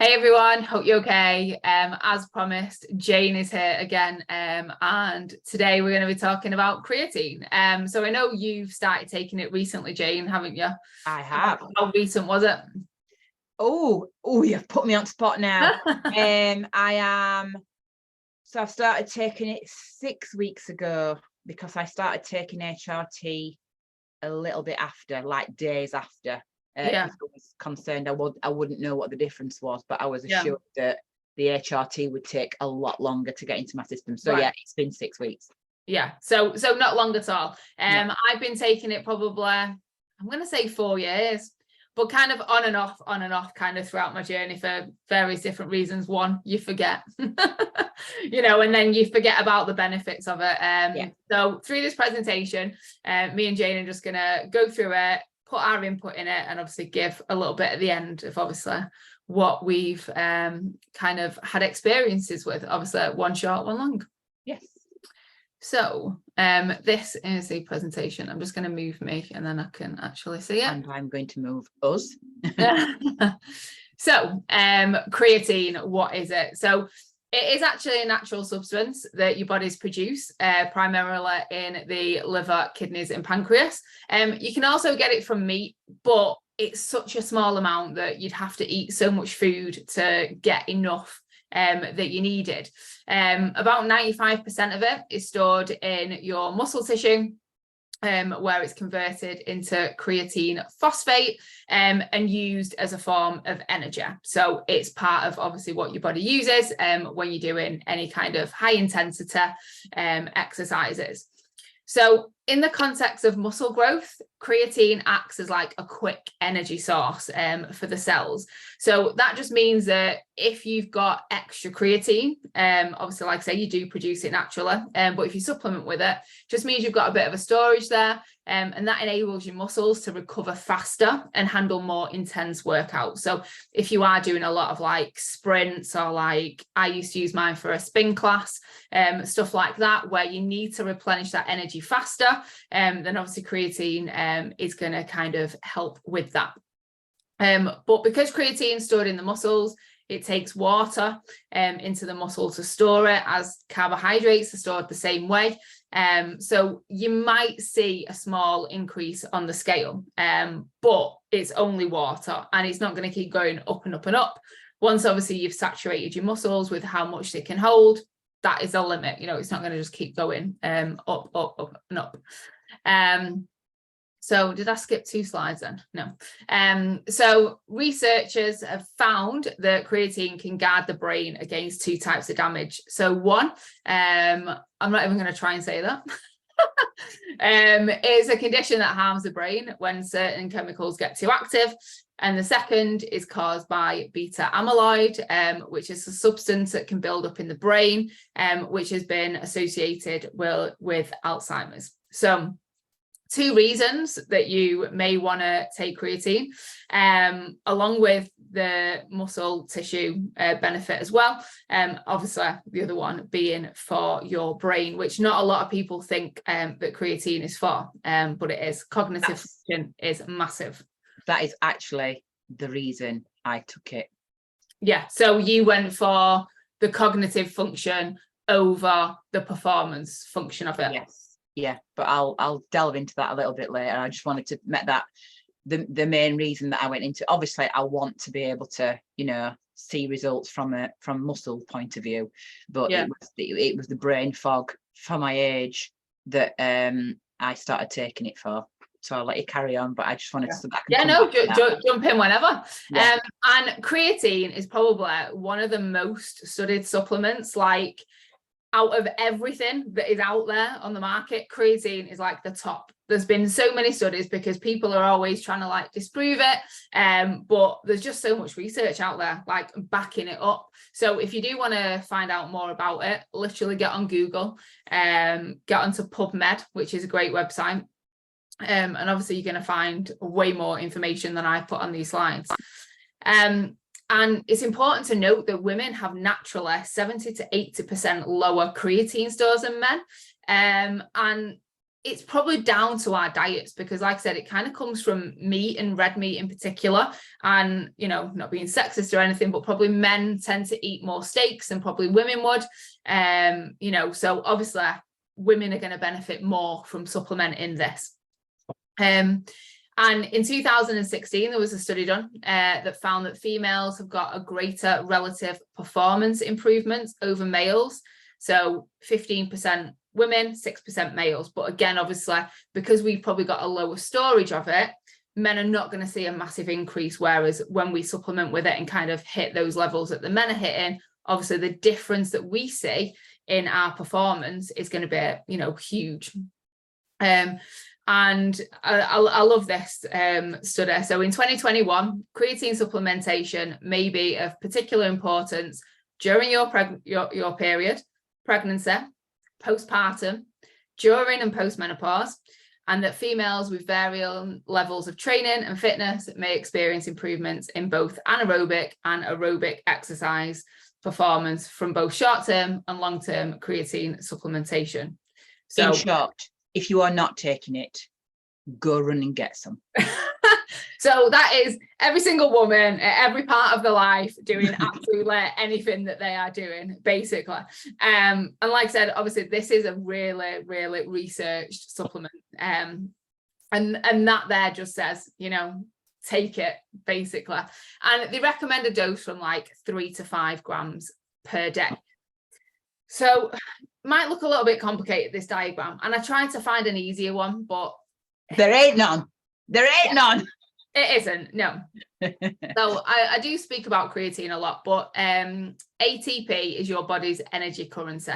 Hey everyone, hope you're okay. As promised, Jayne is here again, and today we're going to be talking about creatine. So I know you've started taking it recently, Jayne, haven't you? I have. How recent was it? Oh, you've put me on spot now. I am. So I've started taking it 6 weeks ago because I started taking HRT a little bit after, like days after. Yeah, Because I was concerned I wouldn't know what the difference was, but I was yeah, assured that the HRT would take a lot longer to get into my system. So right. yeah, it's been 6 weeks. Yeah, so not long at all. No. I've been taking it probably, I'm going to say 4 years, but kind of on and off kind of throughout my journey for various different reasons. One, you forget, and then you forget about the benefits of it. Yeah. So through this presentation, me and Jayne are just going to go through it, put our input in it, and obviously give a little bit at the end of obviously what we've kind of had experiences with. Obviously, one short, one long. Yes. So this is the presentation. I'm just going to move me and then I can actually see it. And I'm going to move us. So creatine, what is it? So it is actually a natural substance that your bodies produce primarily in the liver, kidneys and pancreas. You can also get it from meat, but it's such a small amount that you'd have to eat so much food to get enough that you needed. About 95% of it is stored in your muscle tissue, where it's converted into creatine phosphate and used as a form of energy. So it's part of obviously what your body uses when you're doing any kind of high intensity exercises. So in the context of muscle growth, creatine acts as like a quick energy source for the cells. So that just means that if you've got extra creatine, obviously, like I say, you do produce it naturally, but if you supplement with it, just means you've got a bit of a storage there, and that enables your muscles to recover faster and handle more intense workouts. So if you are doing a lot of like sprints or like I used to use mine for a spin class, stuff like that, where you need to replenish that energy faster, then obviously creatine is going to kind of help with that. But because creatine is stored in the muscles, it takes water into the muscle to store it, as carbohydrates are stored the same way. So you might see a small increase on the scale, but it's only water and it's not going to keep going up and up and up. Once obviously you've saturated your muscles with how much they can hold, that is a limit. It's not going to just keep going up and up. So did I skip 2 slides then? No. So researchers have found that creatine can guard the brain against 2 types of damage. So one, I'm not even going to try and say that. It's a condition that harms the brain when certain chemicals get too active. And the second is caused by beta amyloid, which is a substance that can build up in the brain, which has been associated with Alzheimer's. So 2 reasons that you may want to take creatine, along with the muscle tissue benefit as well. Obviously, the other one being for your brain, which not a lot of people think that creatine is for, but it is. Cognitive function is massive. That is actually the reason I took it. Yeah, so you went for the cognitive function over the performance function of it. Yes. Yeah, but I'll delve into that a little bit later. I just wanted to make that the main reason that I went into. Obviously, I want to be able to, see results from muscle point of view, but yeah, it was the brain fog for my age that I started taking it for. So I'll let you carry on, but I just wanted to so that jump in whenever. Yeah. And creatine is probably one of the most studied supplements, like out of everything that is out there on the market. Creatine is like the top. There's been so many studies because people are always trying to like disprove it, but there's just so much research out there like backing it up. So if you do want to find out more about it, literally get on Google, get onto PubMed, which is a great website, and obviously you're going to find way more information than I put on these slides. And it's important to note that women have naturally 70 to 80% lower creatine stores than men. And it's probably down to our diets, because like I said, it kind of comes from meat and red meat in particular. And, you know, not being sexist or anything, but probably men tend to eat more steaks than probably women would. You know, so obviously women are going to benefit more from supplementing this. And in 2016, there was a study done that found that females have got a greater relative performance improvements over males. So 15% women, 6% males. But again, obviously, because we've probably got a lower storage of it, men are not going to see a massive increase. Whereas when we supplement with it and kind of hit those levels that the men are hitting, obviously the difference that we see in our performance is going to be, you know, huge. And I love this study. So in 2021, creatine supplementation may be of particular importance during your period, pregnancy, postpartum, during and postmenopause, and that females with varying levels of training and fitness may experience improvements in both anaerobic and aerobic exercise performance from both short-term and long-term creatine supplementation. So, in short, if you are not taking it, go run and get some. So that is every single woman at every part of their life doing absolutely anything that they are doing, basically. And like I said, obviously this is a really, really researched supplement. And that there just says, you know, take it, basically. And they recommend a dose from like 3 to 5 grams per day. So might look a little bit complicated, this diagram, and I tried to find an easier one, but there ain't none. There ain't none. It isn't, no. So I do speak about creatine a lot, but ATP is your body's energy currency,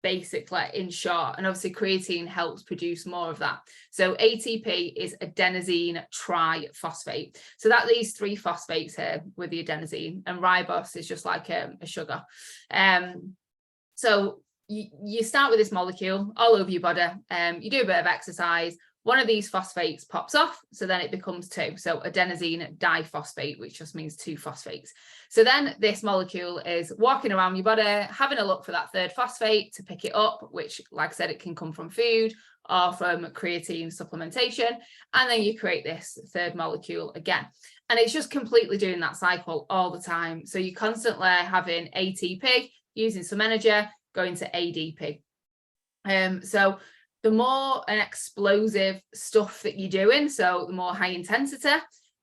basically, in short. And obviously creatine helps produce more of that. So ATP is adenosine triphosphate. So that leaves 3 phosphates here with the adenosine, and ribose is just like a sugar. So you start with this molecule all over your body. You do a bit of exercise. One of these phosphates pops off, so then it becomes 2. So adenosine diphosphate, which just means 2 phosphates. So then this molecule is walking around your body, having a look for that 3rd phosphate to pick it up, which, like I said, it can come from food or from creatine supplementation. And then you create this 3rd molecule again. And it's just completely doing that cycle all the time. So you're constantly having ATP, using some energy, going to ADP. So the more an explosive stuff that you're doing, so the more high intensity,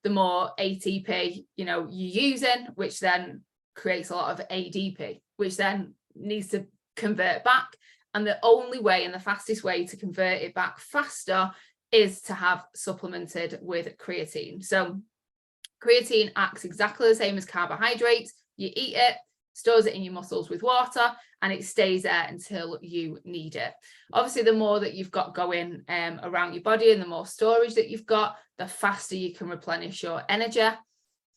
the more ATP, you know, you're using, which then creates a lot of ADP, which then needs to convert back. And the only way and the fastest way to convert it back faster is to have supplemented with creatine. So creatine acts exactly the same as carbohydrates. You eat it, stores it in your muscles with water, and it stays there until you need it. Obviously, the more that you've got going around your body and the more storage that you've got, the faster you can replenish your energy.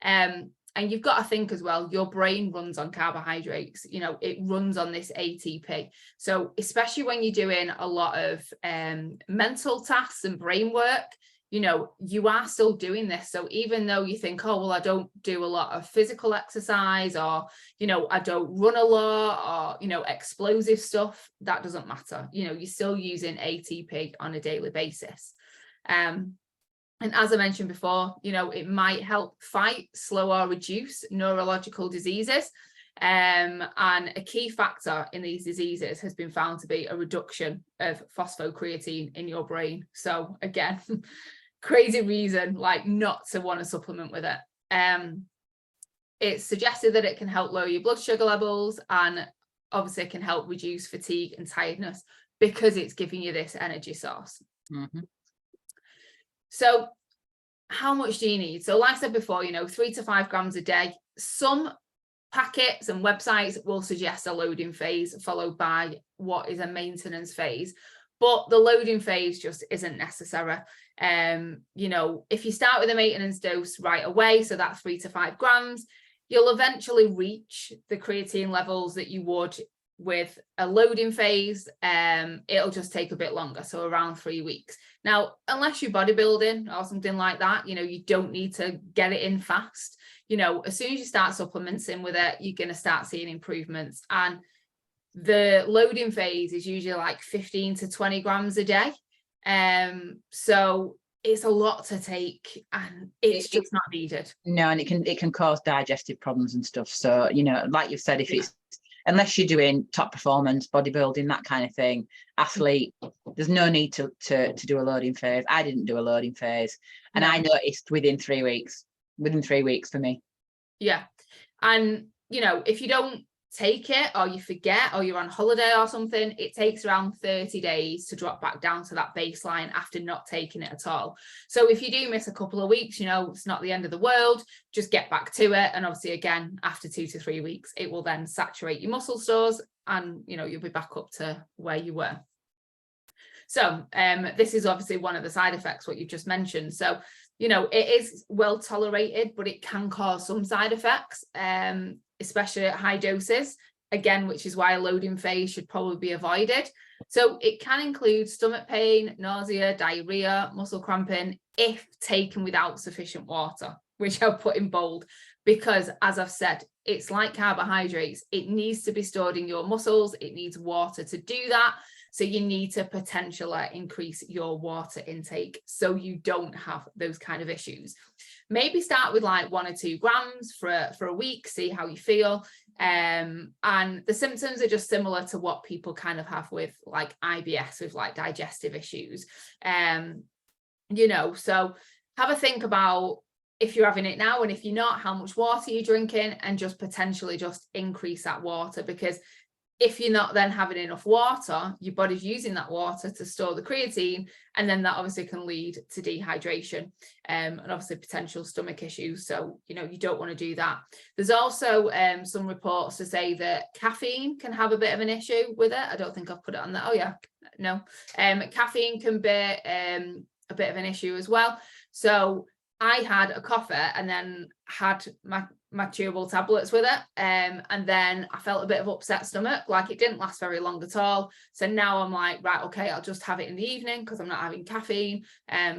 And you've got to think as well, your brain runs on carbohydrates, you know, it runs on this ATP. So especially when you're doing a lot of mental tasks and brain work, you know, you are still doing this. So even though you think, oh, well, I don't do a lot of physical exercise, or, you know, I don't run a lot, or, you know, explosive stuff, that doesn't matter. You know, you're still using ATP on a daily basis. And as I mentioned before, you know, it might help fight, slow, or reduce neurological diseases. And a key factor in these diseases has been found to be a reduction of phosphocreatine in your brain. So again, crazy reason like not to want to supplement with it. It's suggested that it can help lower your blood sugar levels, and obviously it can help reduce fatigue and tiredness because it's giving you this energy source. Mm-hmm. So how much do you need? So like I said before, you know, 3 to 5 grams a day. Some packets and websites will suggest a loading phase followed by what is a maintenance phase, but the loading phase just isn't necessary. You know, if you start with a maintenance dose right away, so that's 3 to 5 grams, you'll eventually reach the creatine levels that you would with a loading phase. It'll just take a bit longer, so around 3 weeks. Now, unless you're bodybuilding or something like that, you know, you don't need to get it in fast. You know, as soon as you start supplementing with it, you're going to start seeing improvements. And the loading phase is usually like 15 to 20 grams a day. So it's a lot to take, and it's just not needed. No, and it can cause digestive problems and stuff. So, you know, like you've said, if it's, unless you're doing top performance, bodybuilding, that kind of thing, athlete, there's no need to do a loading phase. I didn't do a loading phase, and I noticed within 3 weeks for me. Yeah. And, you know, if you don't take it, or you forget, or you're on holiday or something, it takes around 30 days to drop back down to that baseline after not taking it at all. So if you do miss a couple of weeks, you know, it's not the end of the world. Just get back to it. And obviously, again, after 2 to 3 weeks, it will then saturate your muscle stores, and, you know, you'll be back up to where you were. So this is obviously one of the side effects, what you've just mentioned. So, you know, it is well tolerated, but it can cause some side effects, especially at high doses, again, which is why a loading phase should probably be avoided. So it can include stomach pain, nausea, diarrhea, muscle cramping, if taken without sufficient water, which I'll put in bold, because as I've said, it's like carbohydrates. It needs to be stored in your muscles. It needs water to do that. So you need to potentially increase your water intake so you don't have those kind of issues. Maybe start with like 1 or 2 grams for a week, see how you feel. And the symptoms are just similar to what people kind of have with like IBS, with like digestive issues. You know, so have a think about if you're having it now, and if you're not, how much water you're drinking, and just potentially just increase that water, because if you're not then having enough water, your body's using that water to store the creatine, and then that obviously can lead to dehydration, and obviously potential stomach issues. So, you know, you don't want to do that. There's also some reports to say that caffeine can have a bit of an issue with it. I don't think I've put it on there. Oh yeah, no. Caffeine can be a bit of an issue as well. So I had a coffee and then had my chewable tablets with it, and then I felt a bit of upset stomach, like it didn't last very long at all. So now I'm like, right, okay, I'll just have it in the evening because I'm not having caffeine.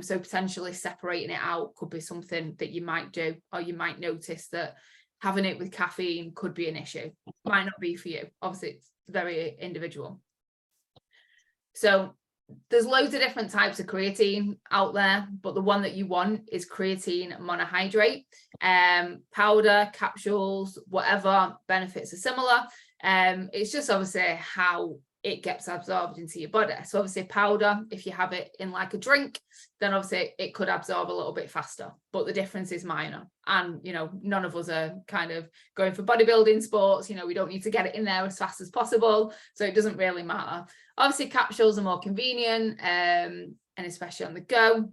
So potentially separating it out could be something that you might do, or you might notice that having it with caffeine could be an issue. Might not be for you. Obviously, it's very individual. So there's loads of different types of creatine out there, but the one that you want is creatine monohydrate. Powder, capsules, whatever, benefits are similar. It's just obviously how it gets absorbed into your body. So obviously powder, if you have it in like a drink, then obviously it could absorb a little bit faster, but the difference is minor. And, you know, none of us are kind of going for bodybuilding sports. You know, we don't need to get it in there as fast as possible. So it doesn't really matter. Obviously capsules are more convenient, and especially on the go.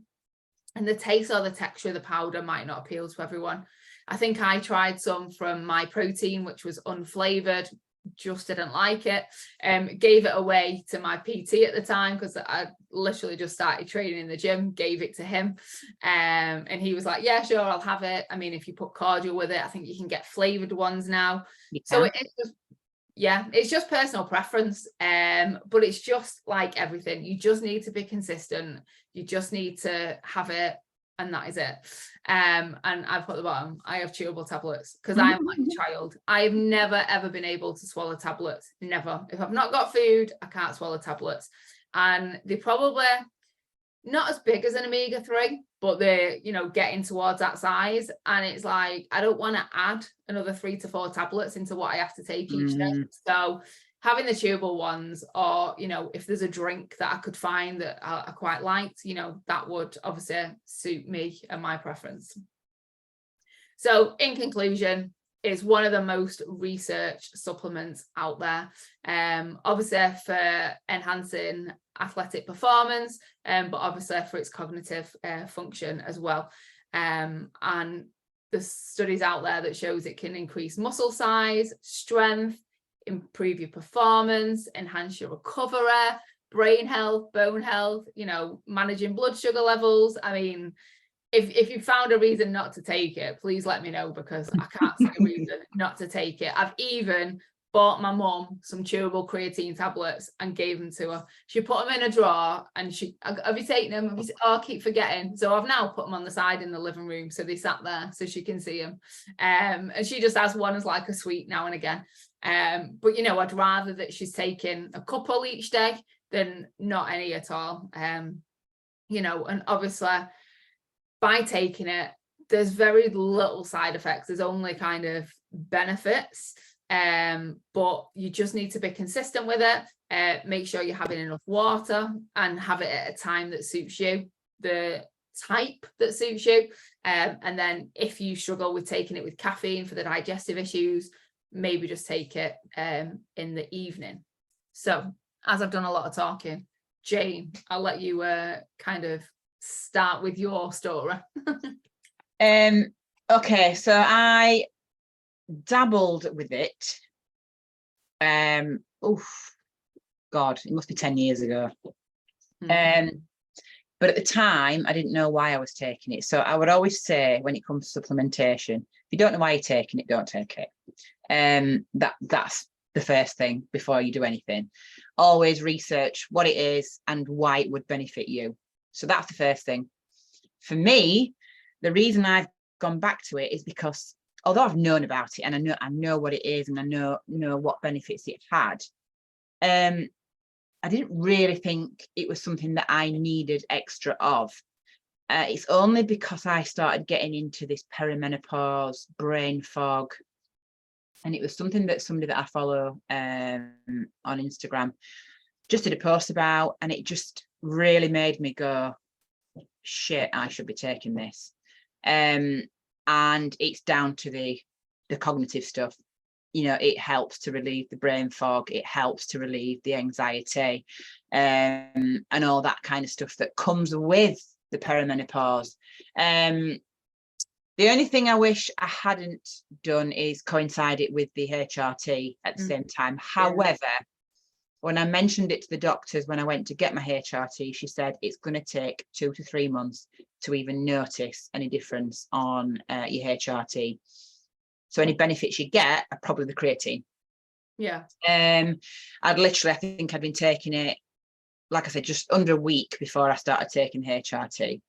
And the taste or the texture of the powder might not appeal to everyone. I think I tried some from My Protein, which was unflavored, just didn't like it. Gave it away to my PT at the time because I literally just started training in the gym, gave it to him. And he was like, yeah, sure, I'll have it. I mean, if you put cordial with it, I think you can get flavored ones now. Yeah. So it's just, yeah, it's just personal preference. But it's just like everything. You just need to be consistent. You just need to have it, and that is it. And I've put the bottom, I have chewable tablets because I'm like a child. I've never ever been able to swallow tablets, never. If I've not got food, I can't swallow tablets. And they're probably not as big as an omega-3, but they're, you know, getting towards that size. And it's like, I don't want to add another 3 to 4 tablets into what I have to take each day. So having the chewable ones, or, you know, if there's a drink that I could find that I quite liked, you know, that would obviously suit me and my preference. So in conclusion, it's one of the most researched supplements out there, obviously for enhancing athletic performance, but obviously for its cognitive function as well. And there's studies out there that shows it can increase muscle size, strength, improve your performance, enhance your recovery, brain health, bone health, you know, managing blood sugar levels. I mean, if you found a reason not to take it, please let me know, because I can't see a reason not to take it. I've even bought my mum some chewable creatine tablets and gave them to her. She put them in a drawer and she, have you taken them? Oh, I keep forgetting. So I've now put them on the side in the living room, so they sat there so she can see them. And she just has one as like a sweet now and again. But, you know, I'd rather that she's taking a couple each day than not any at all. and obviously by taking it, there's very little side effects. There's only kind of benefits. But you just need to be consistent with it. Make sure you're having enough water and have it at a time that suits you, the type that suits you. And then if you struggle with taking it with caffeine for the digestive issues, maybe just take it in the evening. So as I've done a lot of talking, Jayne, I'll let you kind of start with your story. Okay, so I dabbled with it. God, it must be 10 years ago. But at the time, I didn't know why I was taking it. So I would always say, when it comes to supplementation, if you don't know why you're taking it, don't take it. That's the first thing before you do anything. Always research what it is and why it would benefit you. So that's the first thing. For me, the reason I've gone back to it is because although I've known about it and I know what it is and I know what benefits it had, I didn't really think it was something that I needed extra of. It's only because I started getting into this perimenopause, brain fog, and it was something that somebody that I follow on Instagram just did a post about, and it just really made me go, shit, I should be taking this. And it's down to the cognitive stuff. It helps to relieve the brain fog. It helps to relieve the anxiety, and all that kind of stuff that comes with the perimenopause. The only thing I wish I hadn't done is coincide it with the HRT at the same time. However, when I mentioned it to the doctors when I went to get my HRT, she said it's going to take 2 to 3 months to even notice any difference on your HRT. So any benefits you get are probably the creatine. Yeah. I think I'd been taking it, like I said, just under a week before I started taking HRT.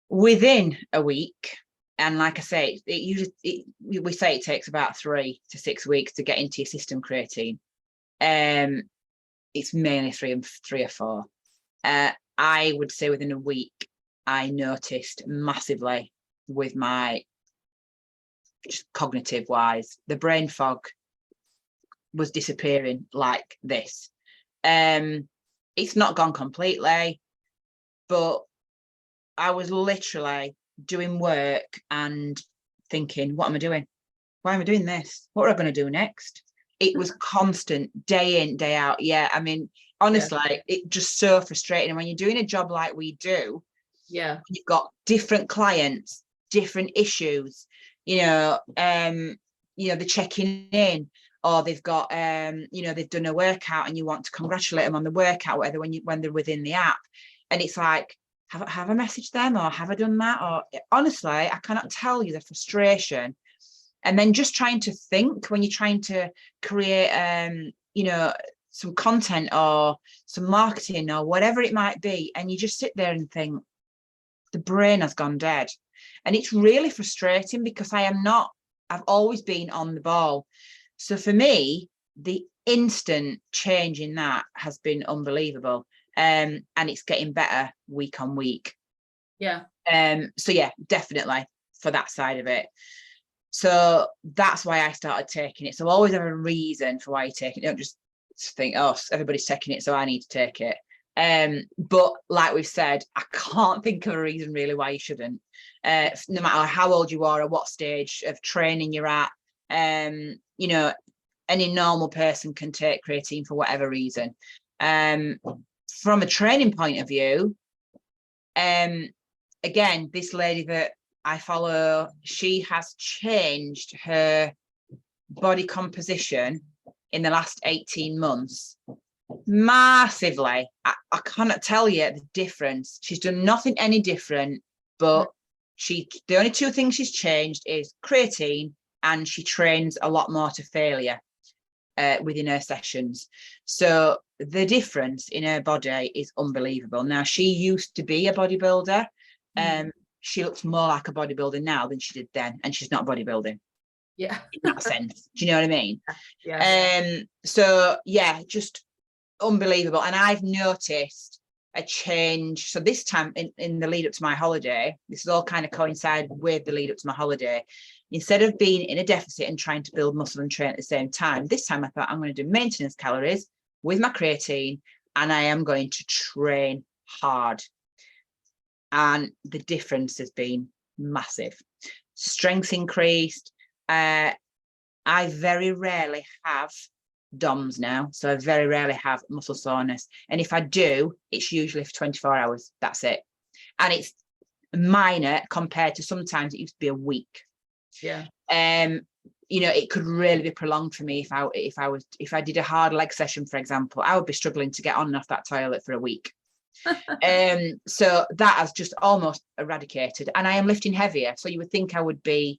Within a week, and like I say, we say it takes about 3 to 6 weeks to get into your system, creatine. It's mainly three or 4. I would say within a week, I noticed massively with my just cognitive wise, the brain fog was disappearing like this. It's not gone completely, but I was literally doing work and thinking, what am I doing? Why am I doing this? What are I going to do next? It was constant, day in, day out. Yeah, I mean, honestly, It just so frustrating. And when you're doing a job like we do, you've got different clients, different issues, they're checking in, or they've got they've done a workout and you want to congratulate them on the workout, whether when they're within the app. And it's like, have I messaged them, or have I done that? Or honestly, I cannot tell you the frustration. And then just trying to think when you're trying to create some content or some marketing or whatever it might be, and you just sit there and think the brain has gone dead. And it's really frustrating because I've always been on the ball. So for me, the instant change in that has been unbelievable. And it's getting better week on week. Yeah. So yeah, definitely for that side of it. So that's why I started taking it. So always have a reason for why you're taking it. Don't just think, oh, everybody's taking it, so I need to take it. But like we've said, I can't think of a reason really why you shouldn't. No matter how old you are or what stage of training you're at, any normal person can take creatine for whatever reason. From a training point of view, again, this lady that I follow, she has changed her body composition in the last 18 months massively. I cannot tell you the difference. She's done nothing any different, but the only 2 things she's changed is creatine, and she trains a lot more to failure within her sessions. So the difference in her body is unbelievable. Now, she used to be a bodybuilder. She looks more like a bodybuilder now than she did then, and she's not bodybuilding. Yeah. In that sense. Do you know what I mean? Yeah. So yeah, just unbelievable. And I've noticed a change. So this time in the lead up to my holiday, this is all kind of coincided with the lead up to my holiday. Instead of being in a deficit and trying to build muscle and train at the same time, this time I thought I'm going to do maintenance calories with my creatine, and I am going to train hard. And the difference has been massive. Strength increased. I very rarely have DOMs now, so I very rarely have muscle soreness, and if I do, it's usually for 24 hours. That's it, and it's minor compared to sometimes it used to be a week. Yeah. You know, it could really be prolonged for me if I did a hard leg session, for example. I would be struggling to get on and off that toilet for a week. So that has just almost eradicated, and I am lifting heavier, so you would think I would be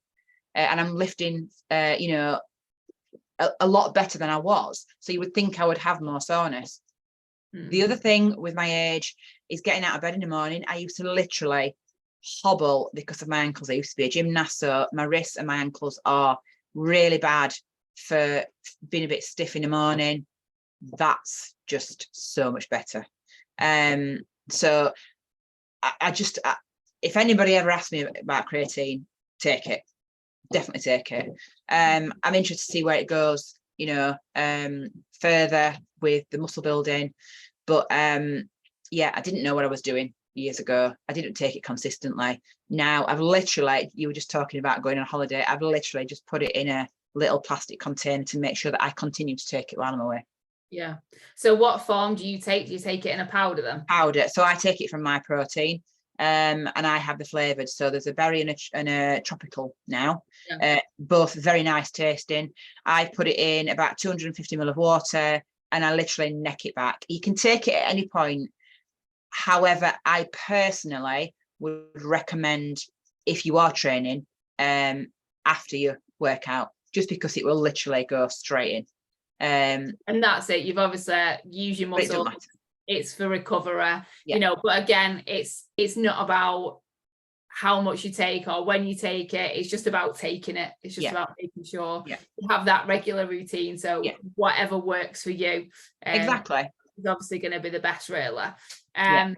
and I'm lifting you know, a lot better than I was, so you would think I would have more soreness. The other thing with my age is getting out of bed in the morning. I used to literally hobble because of my ankles. I used to be a gymnast, so my wrists and my ankles are really bad for being a bit stiff in the morning. That's just so much better. So I just if anybody ever asks me about creatine, take it. Definitely take it. I'm interested to see where it goes, you know, further with the muscle building. But yeah, I didn't know what I was doing years ago. I didn't take it consistently. Now I've literally, you were just talking about going on holiday, I've literally just put it in a little plastic container to make sure that I continue to take it while I'm away. Yeah. So what form do you take? Do you take it in a powder then? Powder. So I take it from My Protein. And I have the flavored, so there's a berry and a tropical now. Yeah. Both very nice tasting. I put it in about 250 ml of water, and I literally neck it back. You can take it at any point. However, I personally would recommend, if you are training, after your workout, just because it will literally go straight in. And that's it. You've obviously used your muscle. It's for recovery, yeah. You know, but again, it's not about how much you take or when you take it. It's just about taking it. It's just about making sure you have that regular routine. So whatever works for you, exactly, is obviously going to be the best, really. But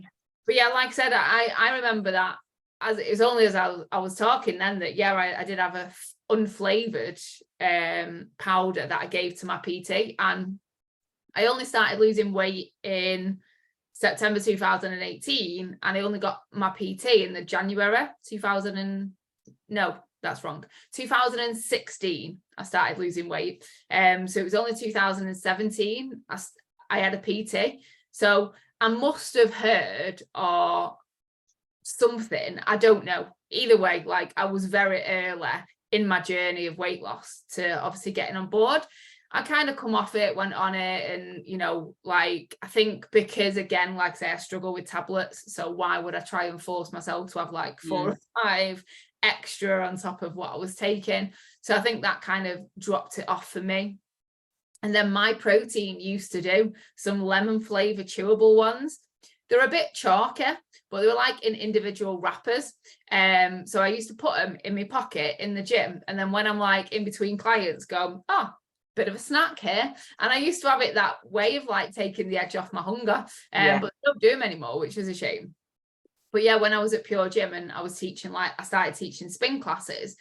yeah, like I said, I remember that as it was only as I was talking then that I did have a unflavored powder that I gave to my PT, and I only started losing weight in September 2018, and I only got my PT in the January 2016 I started losing weight. So it was only 2017 I had a PT. So I must have heard or something, I don't know. Either way, like I was very early in my journey of weight loss to obviously getting on board. I kind of come off it, went on it, and, you know, like, I think because, again, like I say, I struggle with tablets, so why would I try and force myself to have like 4 or 5 extra on top of what I was taking? So I think that kind of dropped it off for me. And then My Protein used to do some lemon flavored chewable ones. They're a bit chalky, but they were like in individual wrappers. So I used to put them in my pocket in the gym, and then when I'm like in between clients, go, oh, bit of a snack here. And I used to have it that way of like taking the edge off my hunger, but I don't do them anymore, which is a shame. But yeah, when I was at Pure Gym and I was teaching, like I started teaching spin classes,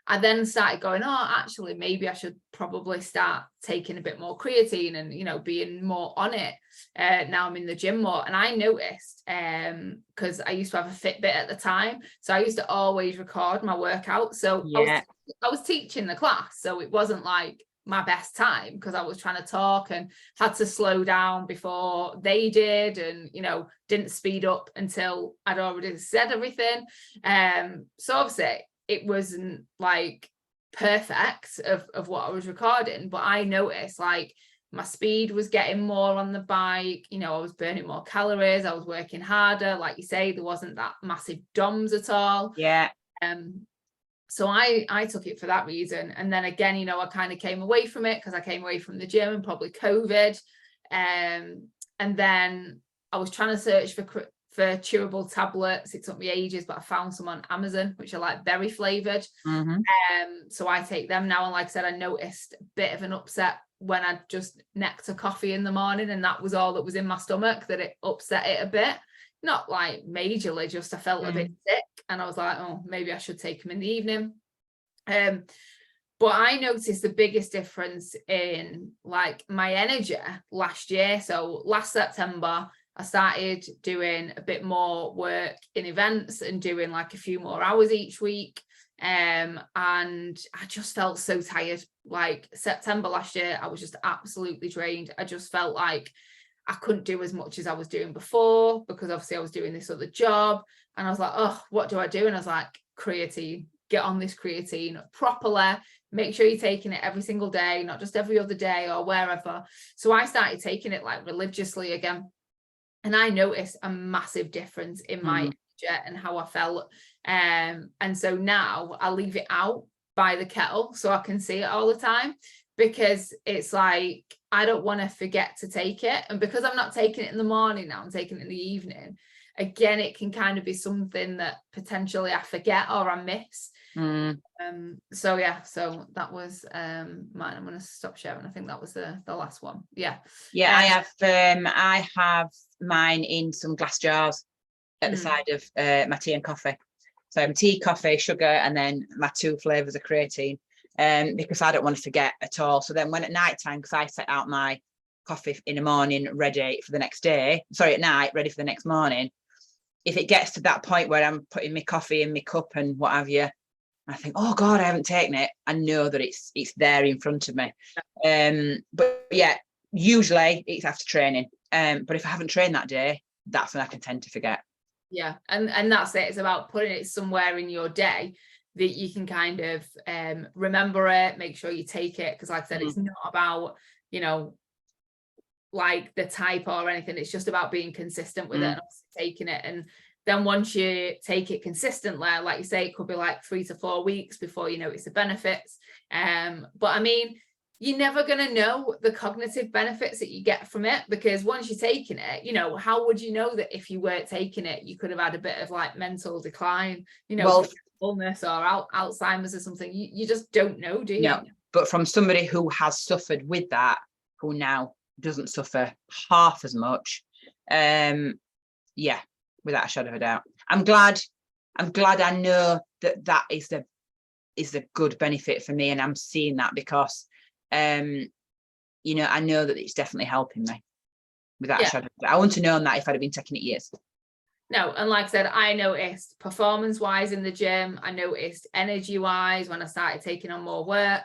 I then started going, oh, actually, maybe I should probably start taking a bit more creatine and, you know, being more on it. Now I'm in the gym more. And I noticed, because I used to have a Fitbit at the time, so I used to always record my workout. So I was teaching the class, so it wasn't like my best time because I was trying to talk and had to slow down before they did, and, you know, didn't speed up until I'd already said everything. So obviously it wasn't like perfect of what I was recording, but I noticed like my speed was getting more on the bike, you know, I was burning more calories, I was working harder, like you say, there wasn't that massive DOMs at all. So I took it for that reason. And then again, you know, I kind of came away from it because I came away from the gym and probably COVID. And then I was trying to search for chewable tablets. It took me ages, but I found some on Amazon, which are like berry flavored. So I take them now. And like I said, I noticed a bit of an upset when I just necked a coffee in the morning and that was all that was in my stomach, that it upset it a bit. Not like majorly, just I felt a bit sick and I was like, oh, maybe I should take them in the evening. But I noticed the biggest difference in like my energy last year. So last September, I started doing a bit more work in events and doing like a few more hours each week. And I just felt so tired. Like September last year, I was just absolutely drained. I just felt like I couldn't do as much as I was doing before because obviously I was doing this other job. And I was like, oh, what do I do? And I was like, creatine, get on this creatine properly. Make sure you're taking it every single day, not just every other day or wherever. So I started taking it like religiously again. And I noticed a massive difference in my energy and how I felt. And so now I leave it out by the kettle so I can see it all the time, because it's like, I don't want to forget to take it. And because I'm not taking it in the morning now, I'm taking it in the evening. Again, it can kind of be something that potentially I forget or I miss. So yeah, so that was mine. I'm going to stop sharing. I think that was the last one. Yeah. I have mine in some glass jars at the side of my tea and coffee. So tea, coffee, sugar, and then my 2 flavors of creatine, because I don't want to forget at all. So then when at night time, because I set out my coffee in the morning ready for the next day, at night ready for the next morning, if it gets to that point where I'm putting my coffee in my cup and what have you, I think, oh God, I haven't taken it. I know that it's there in front of me. But yeah, usually it's after training. But if I haven't trained that day, that's when I can tend to forget. Yeah, and that's it. It's about putting it somewhere in your day that you can kind of remember it, make sure you take it. Because like I said, it's not about, like the type or anything. It's just about being consistent with it and taking it. And then once you take it consistently, like you say, it could be like 3 to 4 weeks before you notice the benefits. But I mean, you're never going to know the cognitive benefits that you get from it, because once you're taking it, how would you know that if you weren't taking it, you could have had a bit of like mental decline, illness or Alzheimer's or something. You just don't know, do you? No, but from somebody who has suffered with that, who now doesn't suffer half as much, yeah, without a shadow of a doubt. I'm glad I know that is the good benefit for me, and I'm seeing that because I know that it's definitely helping me without a shadow of a doubt. I wouldn't have known that if I'd have been taking it years. No, and like I said, I noticed performance-wise in the gym, I noticed energy-wise when I started taking on more work,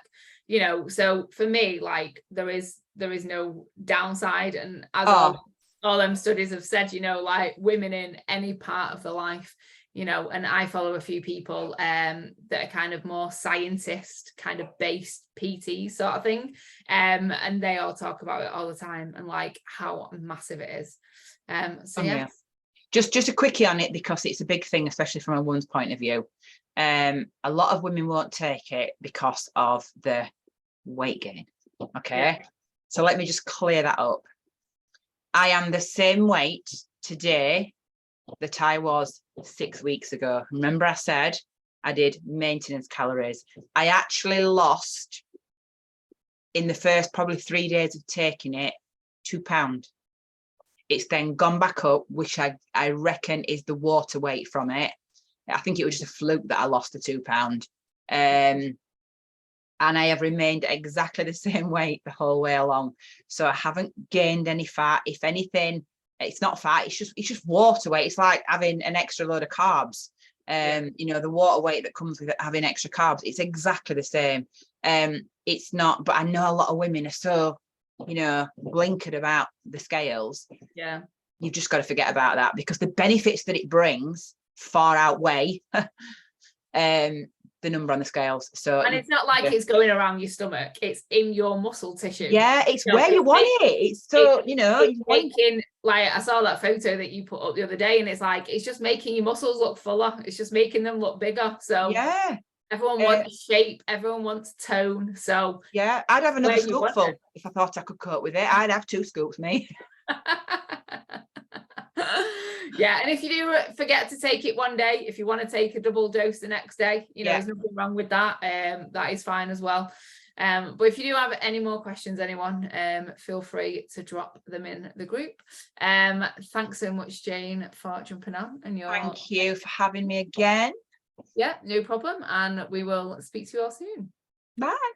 so for me, like there is no downside. And as all them studies have said, like women in any part of their life, and I follow a few people that are kind of more scientist kind of based PT sort of thing, and they all talk about it all the time and like how massive it is. Yeah. Just a quickie on it, because it's a big thing, especially from a woman's point of view. A lot of women won't take it because of the weight gain. Okay. So let me just clear that up. I am the same weight today that I was 6 weeks ago. Remember I said I did maintenance calories. I actually lost, in the first probably 3 days of taking it, 2 pounds. It's then gone back up, which I reckon is the water weight from it. I think it was just a fluke that I lost the 2 pound. And I have remained exactly the same weight the whole way along. So I haven't gained any fat. If anything, it's not fat, it's just water weight. It's like having an extra load of carbs. The water weight that comes with having extra carbs, it's exactly the same. It's not, but I know a lot of women are so, blinkered about the scales. Yeah. You've just got to forget about that, because the benefits that it brings far outweigh the number on the scales. So, and it's not like it's going around your stomach, it's in your muscle tissue. Yeah, it's where you want it. It's so, it's making, like I saw that photo that you put up the other day, and it's like it's just making your muscles look fuller, it's just making them look bigger. So yeah, everyone wants shape, everyone wants tone. So yeah, I'd have another scoopful if I thought I could cope with it. I'd have 2 scoops, me. Yeah, and if you do forget to take it one day, if you want to take a double dose the next day, you know, there's nothing wrong with that. That is fine as well. But if you do have any more questions, anyone, feel free to drop them in the group. Thanks so much, Jayne, for jumping on. And thank you for having me again. Yeah, no problem. And we will speak to you all soon. Bye.